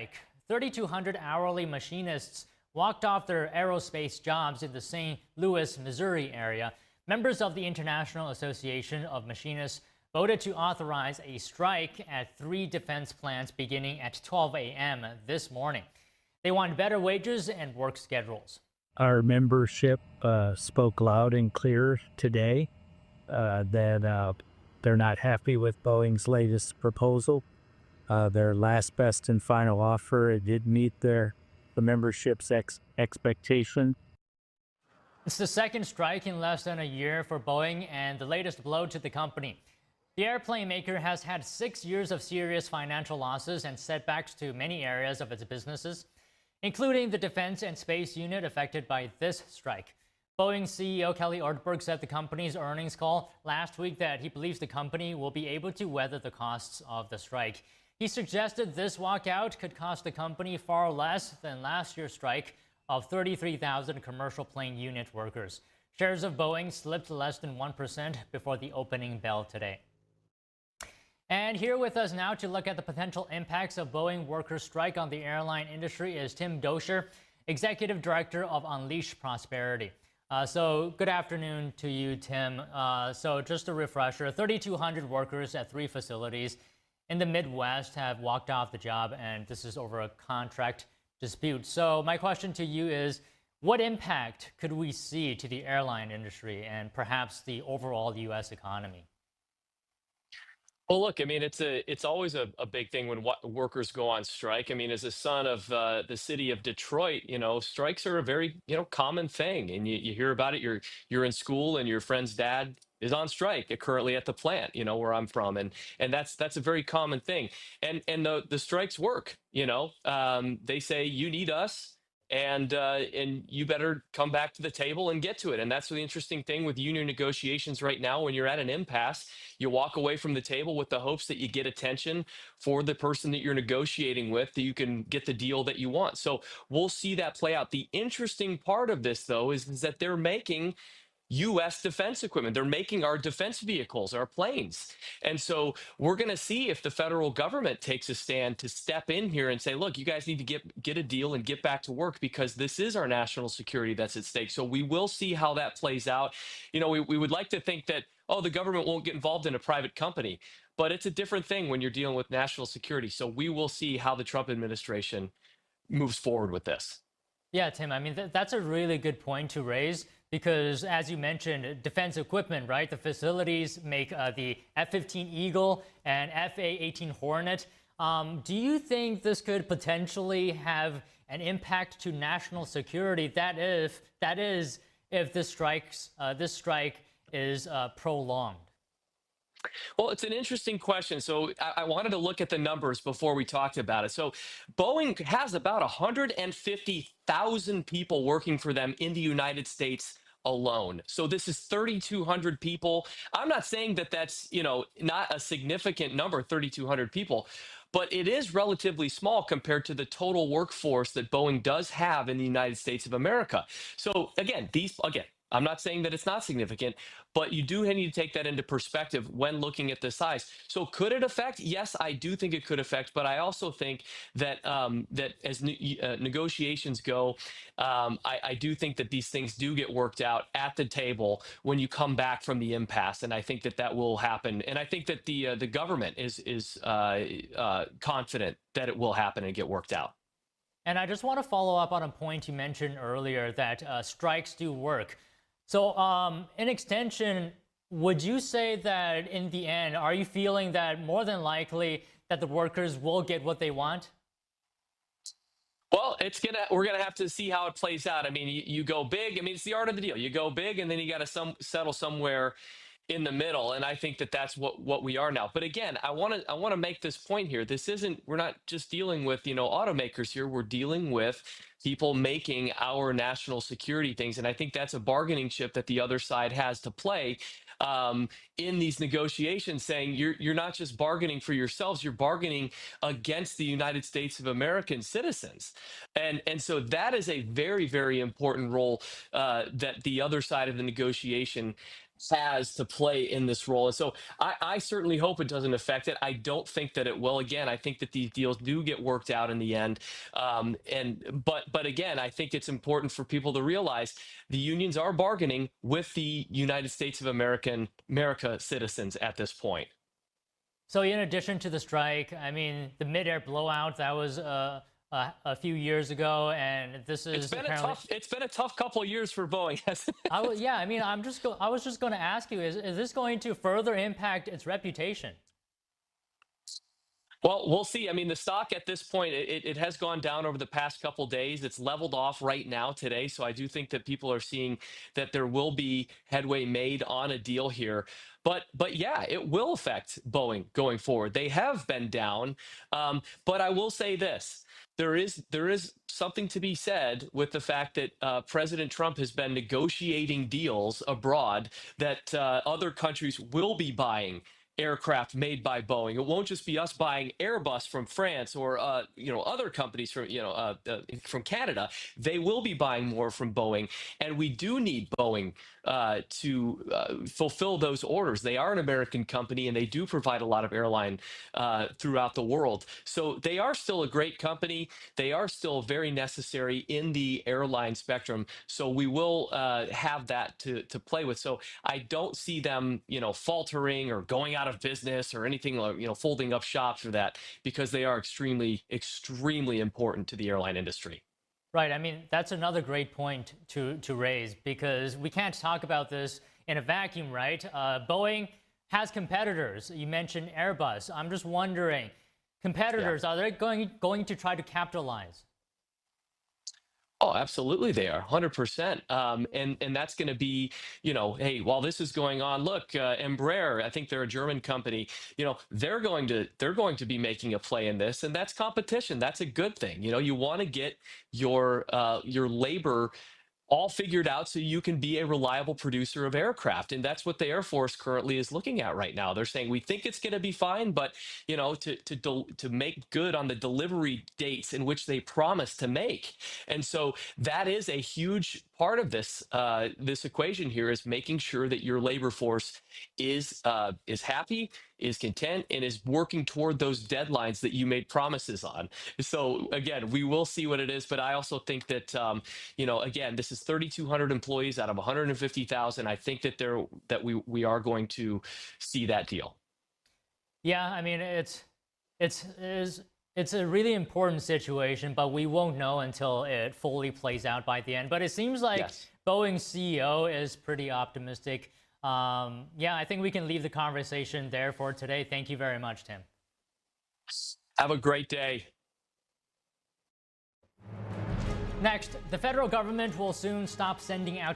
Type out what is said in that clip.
strike. 3,200 hourly machinists walked off their aerospace jobs in the St. Louis, Missouri area. Members of the International Association of Machinists voted to authorize a strike at 3 defense plants beginning at 12 a.m. this morning. They want better wages and work schedules. Our membership spoke loud and clear today that they're not happy with Boeing's latest proposal. Their last, best, and final offer, it did meet the membership's expectation. It's the second strike in less than a year for Boeing and the latest blow to the company. The airplane maker has had 6 years of serious financial losses and setbacks to many areas of its businesses, including the defense and space unit affected by this strike. Boeing CEO Kelly Ortberg said the company's earnings call last week that he believes the company will be able to weather the costs of the strike. He suggested this walkout could cost the company far less than last year's strike of 33,000 commercial plane unit workers. Shares of Boeing slipped less than 1% before the opening bell today. And here with us now to look at the potential impacts of Boeing workers' strike on the airline industry is Tim Doscher, Executive Director of Unleash Prosperity. So good afternoon to you, Tim. So just a refresher, 3,200 workers at 3 facilities in the Midwest have walked off the job, and this is over a contract dispute. So my question to you is, what impact could we see to the airline industry and perhaps the overall U.S. economy? Well, look, I mean, it's always a big thing when workers go on strike. I mean, as a son of the city of Detroit, strikes are a very, common thing. And you hear about it. You're in school and your friend's dad is on strike currently at the plant, where I'm from. And that's a very common thing. And the strikes work, they say you need us. And you better come back to the table and get to it. And that's the interesting thing with union negotiations right now. When you're at an impasse, you walk away from the table with the hopes that you get attention for the person that you're negotiating with, that you can get the deal that you want. So we'll see that play out. The interesting part of this, though, is that they're making U.S. defense equipment. They're making our defense vehicles, our planes. And so we're going to see if the federal government takes a stand to step in here and say, look, you guys need to get a deal and get back to work, because this is our national security that's at stake. So we will see how that plays out. We would like to think that, the government won't get involved in a private company, but it's a different thing when you're dealing with national security. So we will see how the Trump administration moves forward with this. Yeah, Tim, I mean, that's a really good point to raise. Because, as you mentioned, defense equipment, right? The facilities make the F-15 Eagle and F/A-18 Hornet. Do you think this could potentially have an impact to national security? That is, if this strike is prolonged. Well, it's an interesting question. So I wanted to look at the numbers before we talked about it. So Boeing has about 150,000 people working for them in the United States alone. So this is 3,200 people. I'm not saying that that's, not a significant number, 3,200 people, but it is relatively small compared to the total workforce that Boeing does have in the United States of America. So again, I'm not saying that it's not significant, but you do need to take that into perspective when looking at the size. So could it affect? Yes, I do think it could affect, but I also think that that as negotiations go, I do think that these things do get worked out at the table when you come back from the impasse, and I think that will happen. And I think that the government is confident that it will happen and get worked out. And I just want to follow up on a point you mentioned earlier, that strikes do work. So in extension, would you say that in the end, are you feeling that more than likely that the workers will get what they want? Well, we're gonna have to see how it plays out. I mean, you go big. I mean, it's the art of the deal. You go big, and then you got to settle somewhere in the middle, and I think that's what we are now. But again, I want to make this point here. We're not just dealing with automakers here. We're dealing with people making our national security things, and I think that's a bargaining chip that the other side has to play in these negotiations, saying you're not just bargaining for yourselves, you're bargaining against the United States of American citizens, and so that is a very, very important role that the other side of the negotiation has to play in this role. And so I certainly hope it doesn't affect it. I don't think that it will. Again, I think that these deals do get worked out in the end. But again, I think it's important for people to realize the unions are bargaining with the United States of America citizens at this point. So in addition to the strike, I mean, the mid-air blowout, that was a few years ago, and this is it's been a tough couple of years for Boeing, hasn't it? Yeah, I mean, I was just going to ask you, is this going to further impact its reputation? Well, we'll see. I mean, the stock at this point, it has gone down over the past couple of days. It's leveled off right now today. So I do think that people are seeing that there will be headway made on a deal here. But yeah, it will affect Boeing going forward. They have been down. But I will say this. There is something to be said with the fact that President Trump has been negotiating deals abroad that other countries will be buying aircraft made by Boeing. It won't just be us buying Airbus from France or other companies from Canada. They will be buying more from Boeing, and we do need Boeing to fulfill those orders. They are an American company, and they do provide a lot of airline throughout the world. So they are still a great company. They are still very necessary in the airline spectrum. So we will have that to play with. So I don't see them, faltering or going out of business or anything like, folding up shops or that, because they are extremely, extremely important to the airline industry. Right. I mean, that's another great point to raise, because we can't talk about this in a vacuum, right? Boeing has competitors. You mentioned Airbus. I'm just wondering, competitors, are they going to try to capitalize? Oh, absolutely, they are 100%. And that's going to be, hey, while this is going on, look, Embraer, I think they're a German company. They're going to be making a play in this, and that's competition. That's a good thing. You want to get your labor all figured out so you can be a reliable producer of aircraft. And that's what the Air Force currently is looking at right now. They're saying, we think it's going to be fine, but to make good on the delivery dates in which they promised to make. And so that is a huge part of this this equation here, is making sure that your labor force is happy, is content, and is working toward those deadlines that you made promises on. So again, we will see what it is, but I also think that again, this is 3,200 employees out of 150,000. I think that we are going to see that deal. Yeah, I mean, it's a really important situation, but we won't know until it fully plays out by the end. But it seems like Boeing's CEO is pretty optimistic. Yeah, I think we can leave the conversation there for today. Thank you very much, Tim. Have a great day. Next, the federal government will soon stop sending out